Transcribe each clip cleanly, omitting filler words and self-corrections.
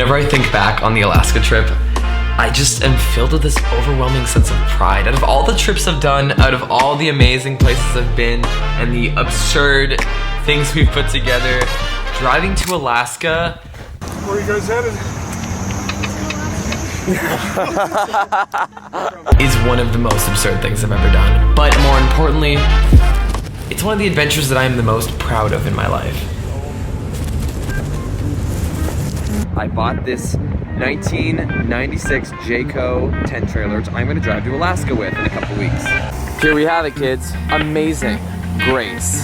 Whenever I think back on the Alaska trip, I just am filled with this overwhelming sense of pride. Out of all the trips I've done, out of all the amazing places I've been, and the absurd things we've put together, driving to Alaska... Where are you guys headed? is one of the most absurd things I've ever done. But more importantly, it's one of the adventures that I am the most proud of in my life. I bought this 1996 Jayco tent trailer, which I'm gonna drive to Alaska with in a couple weeks. Here we have it, kids. Amazing Grace,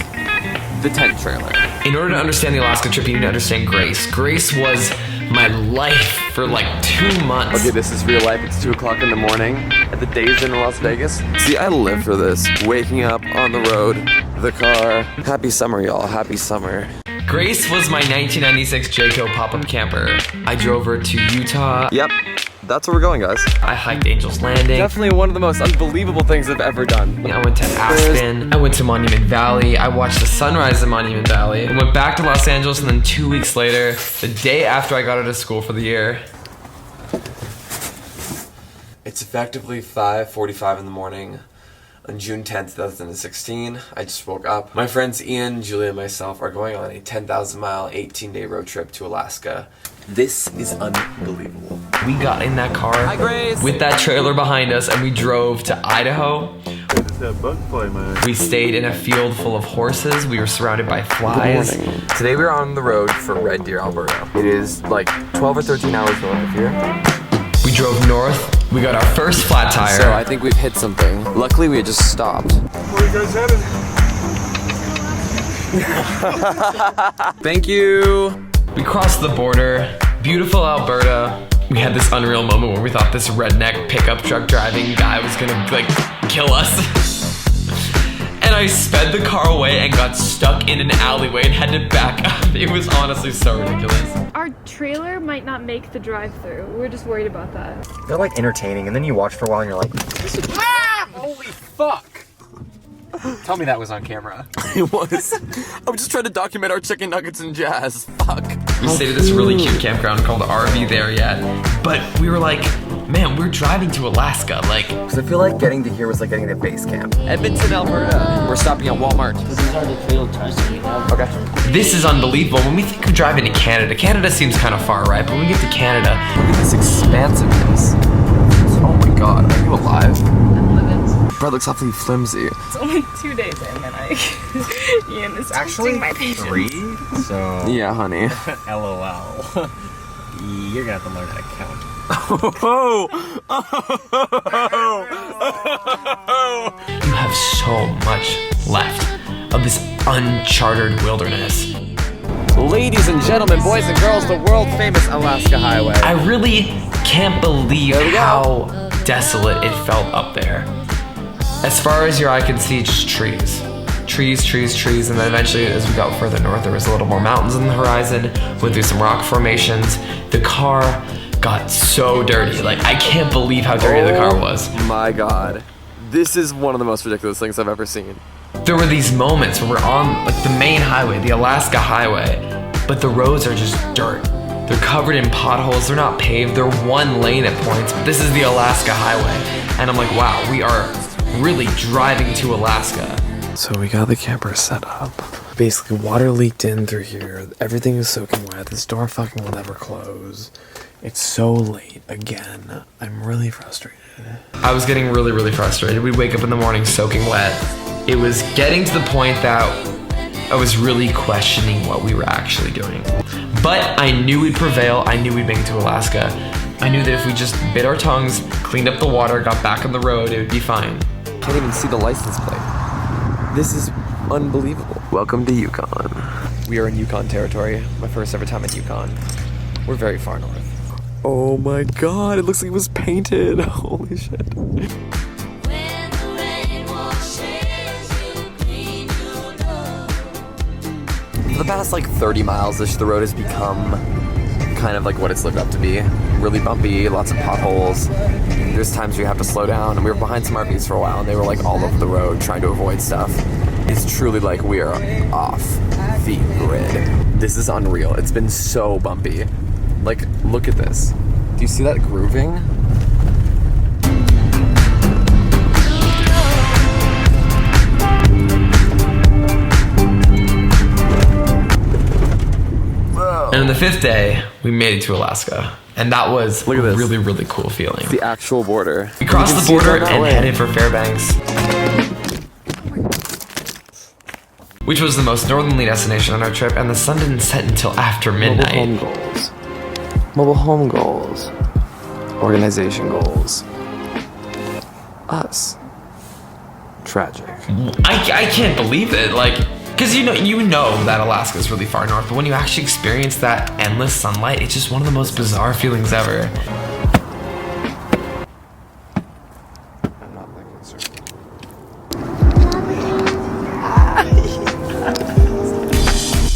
the tent trailer. In order to understand the Alaska trip, you need to understand Grace. Grace was my life for like 2 months. Okay, this is real life. It's 2 o'clock in the morning at the Days Inn in Las Vegas. See, I live for this. Waking up on the road, the car. Happy summer, y'all. Happy summer. Grace was my 1996 Jayco pop-up camper. I drove her to Utah. Yep, that's where we're going, guys. I hiked Angel's Landing. Definitely one of the most unbelievable things I've ever done. I went to Aspen. I went to Monument Valley. I watched the sunrise in Monument Valley. I went back to Los Angeles, and then 2 weeks later, the day after I got out of school for the year. It's effectively 5:45 in the morning. On June 10th, 2016, I just woke up. My friends Ian, Julia, and myself are going on a 10,000-mile, 18-day road trip to Alaska. This is unbelievable. We got in that car with that trailer behind us, and we drove to Idaho. We stayed in a field full of horses. We were surrounded by flies. Today we were on the road for Red Deer, Alberta. It is like 12 or 13 hours north of here. We drove north. We got our first flat tire. So I think we've hit something. Luckily, we had just stopped. Where are you guys headed? Thank you. We crossed the border. Beautiful Alberta. We had this unreal moment where we thought this redneck pickup truck driving guy was gonna like kill us. And I sped the car away and got stuck in an alleyway and had to back up. It was honestly so ridiculous. Our trailer might not make the drive-through. We're just worried about that. They're like entertaining, and then you watch for a while and you're like, ah! Holy fuck! Tell me that was on camera. It was. I was just trying to document our chicken nuggets and jazz. Fuck. We stayed at this really cute campground called RV There Yet. But we were like, man, we're driving to Alaska. Like, because I feel like getting to here was like getting to base camp. Edmonton, Alberta. We're stopping at Walmart. This is our field test we have. Okay. This is unbelievable. When we think of driving to Canada, Canada seems kind of far, right? But when we get to Canada, look at this expansiveness. Oh my god, are you alive? I'm living. Bro, looks awfully flimsy. It's only 2 days in and Ian is actually my patience. 3, so... Yeah, honey. LOL. You're gonna have to learn how to count. You have so much left of this uncharted wilderness. Ladies and gentlemen, boys and girls, the world famous Alaska Highway. I really can't believe how desolate it felt up there. As far as your eye can see, just trees. Trees, trees, trees, and then eventually as we got further north, there was a little more mountains on the horizon, went through some rock formations. The car got so dirty. Like, I can't believe how dirty the car was. My god. This is one of the most ridiculous things I've ever seen. There were these moments where we're on like the main highway, the Alaska Highway, but the roads are just dirt. They're covered in potholes, they're not paved, they're one lane at points, but this is the Alaska Highway. And I'm like, wow, we are really driving to Alaska. So we got the camper set up. Basically, water leaked in through here. Everything is soaking wet. This door fucking will never close. It's so late again. I'm really frustrated. I was getting really, really frustrated. We'd wake up in the morning soaking wet. It was getting to the point that I was really questioning what we were actually doing. But I knew we'd prevail. I knew we'd make it to Alaska. I knew that if we just bit our tongues, cleaned up the water, got back on the road, it would be fine. Can't even see the license plate. This is unbelievable. Welcome to Yukon. We are in Yukon territory. My first ever time in Yukon. We're very far north. Oh my god, it looks like it was painted. Holy shit. For the past like 30 miles-ish, the road has become kind of like what it's lived up to be. Really bumpy, lots of potholes. There's times we have to slow down, and we were behind some RVs for a while, and they were like all over the road trying to avoid stuff. It's truly like we are off the grid. This is unreal. It's been so bumpy. Like, look at this. Do you see that grooving? And on the 5th day, we made it to Alaska. And that was a really, really cool feeling. The actual border. We crossed the border and headed for Fairbanks, which was the most northerly destination on our trip, and the sun didn't set until after midnight. Mobile home goals. Mobile home goals. Organization goals. Us. Tragic. I can't believe it, like, because you know that Alaska is really far north, but when you actually experience that endless sunlight, it's just one of the most bizarre feelings ever. I'm not like concerned.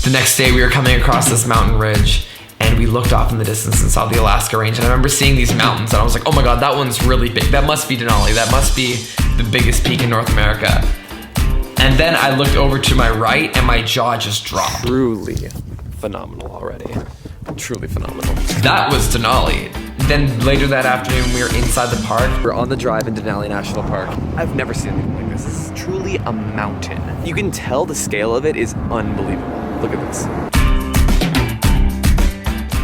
The next day we were coming across this mountain ridge, and we looked off in the distance and saw the Alaska range, and I remember seeing these mountains and I was like, oh my god, that one's really big. That must be Denali. That must be the biggest peak in North America. And then I looked over to my right and my jaw just dropped. Truly phenomenal already. Truly phenomenal. That was Denali. Then later that afternoon we were inside the park. We're on the drive in Denali National Park. I've never seen anything like this. This is truly a mountain. You can tell the scale of it is unbelievable. Look at this.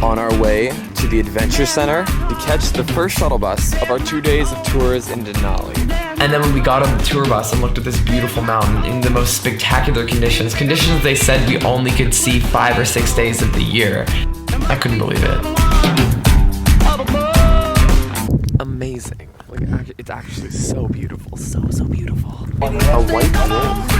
On our way to the Adventure Center to catch the first shuttle bus of our 2 days of tours in Denali. And then when we got on the tour bus and looked at this beautiful mountain in the most spectacular conditions they said we only could see 5 or 6 days of the year, I couldn't believe it. Amazing. Like, it's actually so beautiful, so beautiful. A white wolf.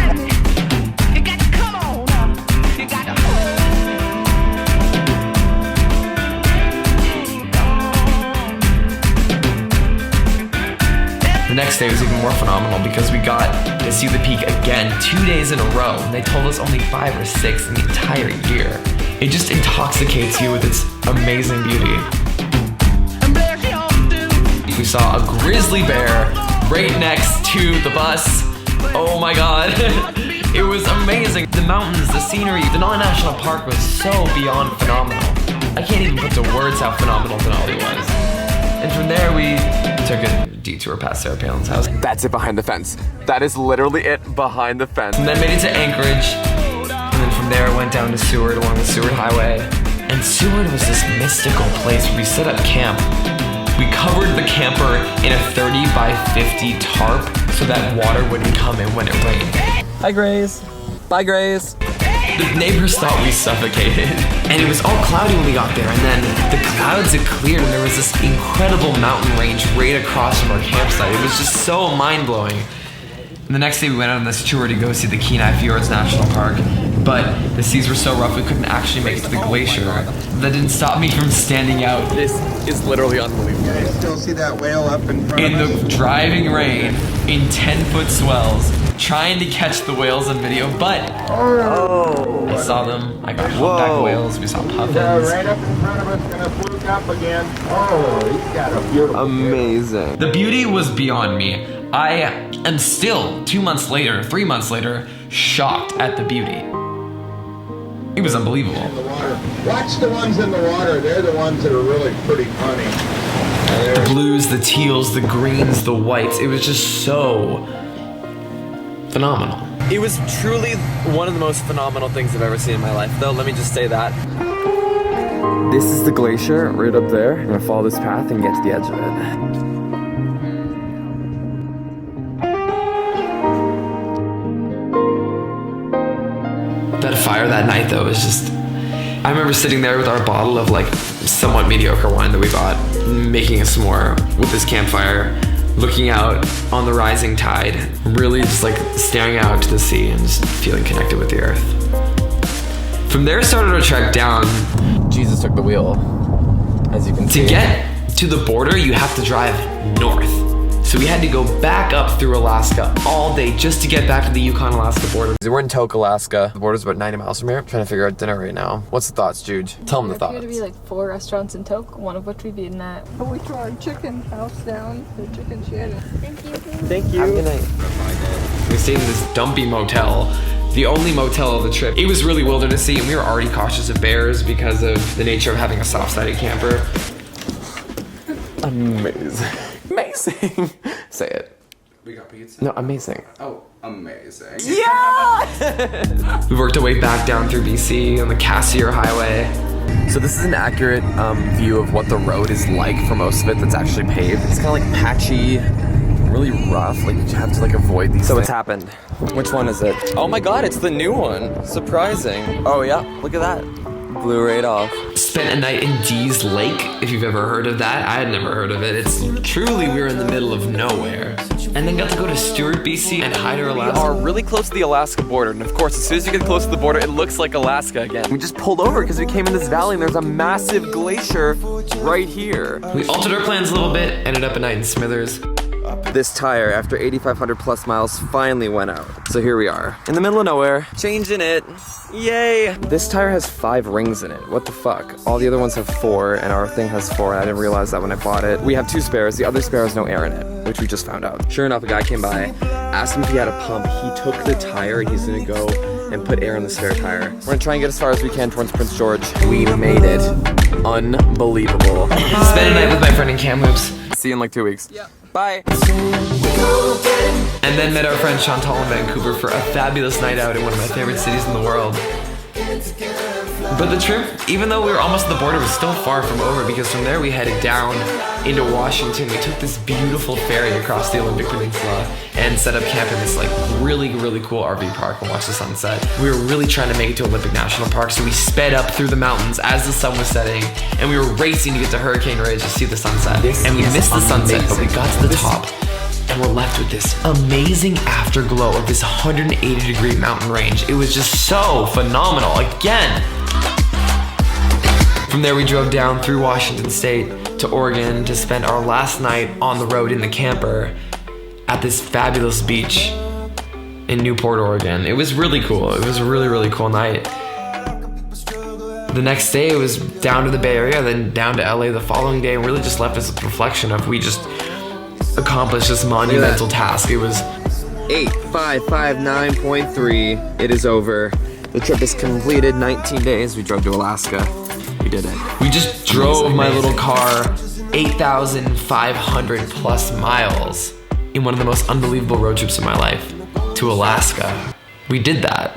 The next day was even more phenomenal because we got to see the peak again 2 days in a row. And they told us only 5 or 6 in the entire year. It just intoxicates you with its amazing beauty. We saw a grizzly bear right next to the bus. Oh my god. It was amazing. The mountains, the scenery, Denali National Park was so beyond phenomenal. I can't even put to words how phenomenal Denali was. And from there we took a detour past Sarah Palin's house. That's it behind the fence. That is literally it behind the fence. And then made it to Anchorage. And then from there I went down to Seward along the Seward Highway. And Seward was this mystical place where we set up camp. We covered the camper in a 30 by 50 tarp so that water wouldn't come in when it rained. Hi Grace. Bye Grace. The neighbors thought we suffocated. And it was all cloudy when we got there, and then the clouds had cleared and there was this incredible mountain range right across from our campsite. It was just so mind-blowing. And the next day we went on this tour to go see the Kenai Fjords National Park, but the seas were so rough we couldn't actually make it to the glacier. That didn't stop me from standing out. This is literally unbelievable. You still see that whale up in front of us? In the driving rain, in 10-foot swells, trying to catch the whales on video, but I saw them. I got humpback whales. We saw puffins. Yeah, right up in front of us, gonna fluke up again. Oh, he's got a beautiful amazing. The beauty was beyond me. I am still 3 months later, shocked at the beauty. It was unbelievable. In the water. Watch the ones in the water. They're the ones that are really pretty funny. The blues, the teals, the greens, the whites. It was just so phenomenal. It was truly one of the most phenomenal things I've ever seen in my life, though. Let me just say that. This is the glacier right up there. I'm gonna follow this path and get to the edge of it. That fire that night, though, was just... I remember sitting there with our bottle of, like, somewhat mediocre wine that we bought, making a s'more with this campfire, looking out on the rising tide, really just, like, staring out to the sea and just feeling connected with the earth. From there started our trek down. Jesus took the wheel, as you can see. To get to the border, you have to drive north. So we had to go back up through Alaska all day just to get back to the Yukon-Alaska border. We're in Tok, Alaska. The border's about 90 miles from here. I'm trying to figure out dinner right now. What's the thoughts, Juge? Tell them the thoughts. There's going to be like 4 restaurants in Tok, one of which we've eaten at. Oh, we tore our chicken house down, the chicken shed. Thank you. Thank you. Have a good night. We stayed in this dumpy motel the only motel of the trip. It was really wildernessy, and we were already cautious of bears because of the nature of having a soft-sided camper. Amazing. Amazing. Say it. We got pizza? No, amazing. Oh, amazing. Yeah! We worked our way back down through BC on the Cassiar Highway. So this is an accurate view of what the road is like for most of it that's actually paved. It's kind of like patchy, really rough. Like you have to like avoid these. So what's happened? Which one is it? Oh my god, it's the new one. Surprising. Oh yeah, look at that. Blew right off. Spent a night in Dee's Lake, if you've ever heard of that. I had never heard of it. It's truly, we were in the middle of nowhere. And then got to go to Stewart, BC and Hyder, Alaska. We are really close to the Alaska border. And of course, as soon as you get close to the border, it looks like Alaska again. We just pulled over because we came in this valley and there's a massive glacier right here. We altered our plans a little bit, ended up a night in Smithers. This tire, after 8,500 plus miles, finally went out. So here we are, in the middle of nowhere, changing it. Yay! This tire has 5 rings in it. What the fuck? All the other ones have 4, and our thing has 4, and I didn't realize that when I bought it. We have 2 spares. The other spare has no air in it, which we just found out. Sure enough, a guy came by, asked him if he had a pump. He took the tire, and he's gonna go and put air in the spare tire. We're gonna try and get as far as we can towards Prince George. We made it. Unbelievable. Spent a night with my friend in Kamloops. See you in like 2 weeks. Yeah. Bye. And then met our friend Chantal in Vancouver for a fabulous night out in one of my favorite cities in the world. But the trip, even though we were almost at the border, was still far from over because from there we headed down into Washington. We took this beautiful ferry across the Olympic Peninsula and set up camp in this like really cool RV park and watched the sunset. We were really trying to make it to Olympic National Park, so we sped up through the mountains as the sun was setting and we were racing to get to Hurricane Ridge to see the sunset. And we missed the sunset, but we got to the top. And we're left with this amazing afterglow of this 180-degree mountain range. It was just so phenomenal, again. From there we drove down through Washington State to Oregon to spend our last night on the road in the camper at this fabulous beach in Newport, Oregon. It was really cool. It was a really cool night. The next day it was down to the Bay Area, then down to LA the following day, and really just left us with a reflection of we just accomplished this monumental task. It was 8559.3. It is over. The trip is completed. 19 days. We drove to Alaska. We did it. We just drove my little car 8,500 plus miles in one of the most unbelievable road trips of my life to Alaska. We did that.